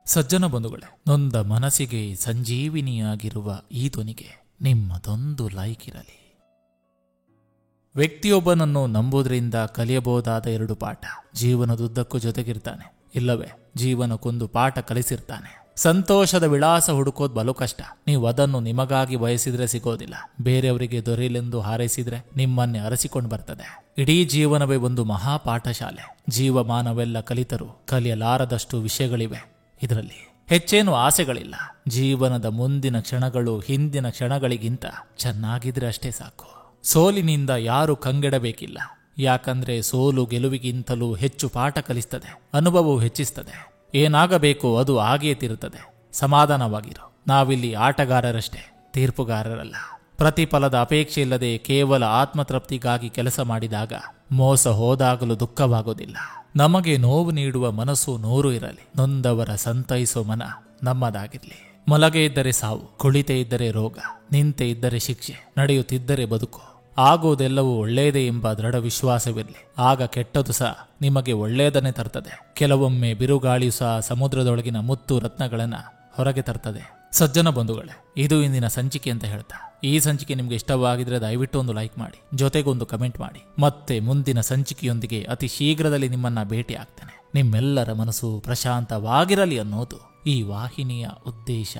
ಸಜ್ಜನ ಬಂಧುಗಳೇ, ನೊಂದ ಮನಸ್ಸಿಗೆ ಸಂಜೀವಿನಿಯಾಗಿರುವ ಈ ಧ್ವನಿಗೆ ನಿಮ್ಮದೊಂದು ಲೈಕ್ ಇರಲಿ. ವ್ಯಕ್ತಿಯೊಬ್ಬನನ್ನು ನಂಬುವುದರಿಂದ ಕಲಿಯಬಹುದಾದ 2 ಪಾಠ. ಜೀವನದುದ್ದಕ್ಕೂ ಜೊತೆಗಿರ್ತಾನೆ, ಇಲ್ಲವೇ ಜೀವನಕ್ಕೊಂದು ಪಾಠ ಕಲಿಸಿರ್ತಾನೆ. ಸಂತೋಷದ ವಿಳಾಸ ಹುಡುಕೋದು ಬಲು ಕಷ್ಟ. ನೀವು ಅದನ್ನು ನಿಮಗಾಗಿ ಬಯಸಿದ್ರೆ ಸಿಗೋದಿಲ್ಲ. ಬೇರೆಯವರಿಗೆ ದೊರೆಯಲೆಂದು ಹಾರೈಸಿದ್ರೆ ನಿಮ್ಮನ್ನೇ ಅರಸಿಕೊಂಡು ಬರ್ತದೆ. ಇಡೀ ಜೀವನವೇ ಒಂದು ಮಹಾಪಾಠಶಾಲೆ. ಜೀವಮಾನವೆಲ್ಲ ಕಲಿತರೂ ಕಲಿಯಲಾರದಷ್ಟು ವಿಷಯಗಳಿವೆ ಇದರಲ್ಲಿ. ಹೆಚ್ಚೇನು ಆಸೆಗಳಿಲ್ಲ. ಜೀವನದ ಮುಂದಿನ ಕ್ಷಣಗಳು ಹಿಂದಿನ ಕ್ಷಣಗಳಿಗಿಂತ ಚೆನ್ನಾಗಿದ್ರೆ ಅಷ್ಟೇ ಸಾಕು. ಸೋಲಿನಿಂದ ಯಾರು ಕಂಗೆಡಬೇಕಿಲ್ಲ. ಯಾಕಂದ್ರೆ ಸೋಲು ಗೆಲುವಿಗಿಂತಲೂ ಹೆಚ್ಚು ಪಾಠ ಕಲಿಸ್ತದೆ, ಅನುಭವವು ಹೆಚ್ಚಿಸ್ತದೆ. ಏನಾಗಬೇಕು ಅದು ಹಾಗೆಯೇ ತಿರುತ್ತದೆ. ಸಮಾಧಾನವಾಗಿರು. ನಾವಿಲ್ಲಿ ಆಟಗಾರರಷ್ಟೇ, ತೀರ್ಪುಗಾರರಲ್ಲ. ಪ್ರತಿಫಲದ ಅಪೇಕ್ಷೆ ಇಲ್ಲದೆ ಕೇವಲ ಆತ್ಮತೃಪ್ತಿಗಾಗಿ ಕೆಲಸ ಮಾಡಿದಾಗ ಮೋಸ ಹೋದಾಗಲೂ ದುಃಖವಾಗೋದಿಲ್ಲ. ನಮಗೆ ನೋವು ನೀಡುವ ಮನಸ್ಸು 100 ಇರಲಿ, ನೊಂದವರ ಸಂತೈಸೋ ಮನ ನಮ್ಮದಾಗಿರ್ಲಿ. ಮಲಗೆ ಇದ್ದರೆ ಸಾವು, ಕುಳಿತೇ ಇದ್ದರೆ ರೋಗ, ನಿಂತೆ ಇದ್ದರೆ ಶಿಕ್ಷೆ, ನಡೆಯುತ್ತಿದ್ದರೆ ಬದುಕು. ಆಗುವುದೆಲ್ಲವೂ ಒಳ್ಳೆಯದೇ ಎಂಬ ದೃಢ ವಿಶ್ವಾಸವಿರಲಿ. ಆಗ ಕೆಟ್ಟದು ಸಹ ನಿಮಗೆ ಒಳ್ಳೆಯದನ್ನೇ ತರ್ತದೆ. ಕೆಲವೊಮ್ಮೆ ಬಿರುಗಾಳಿಯು ಸಹ ಸಮುದ್ರದೊಳಗಿನ ಮುತ್ತು ರತ್ನಗಳನ್ನ ಹೊರಗೆ ತರ್ತದೆ. ಸಜ್ಜನ ಬಂಧುಗಳೇ, ಇದು ಇಂದಿನ ಸಂಚಿಕೆ ಅಂತ ಹೇಳ್ತಾ, ಈ ಸಂಚಿಕೆ ನಿಮ್ಗೆ ಇಷ್ಟವಾಗಿದ್ರೆ ದಯವಿಟ್ಟು ಒಂದು ಲೈಕ್ ಮಾಡಿ, ಜೊತೆಗೊಂದು ಕಮೆಂಟ್ ಮಾಡಿ. ಮತ್ತೆ ಮುಂದಿನ ಸಂಚಿಕೆಯೊಂದಿಗೆ ಅತಿ ಶೀಘ್ರದಲ್ಲಿ ನಿಮ್ಮನ್ನ ಭೇಟಿ ಆಗ್ತೇನೆ. ನಿಮ್ಮೆಲ್ಲರ ಮನಸ್ಸು ಪ್ರಶಾಂತವಾಗಿರಲಿ ಅನ್ನೋದು ಈ ವಾಹಿನಿಯ ಉದ್ದೇಶ.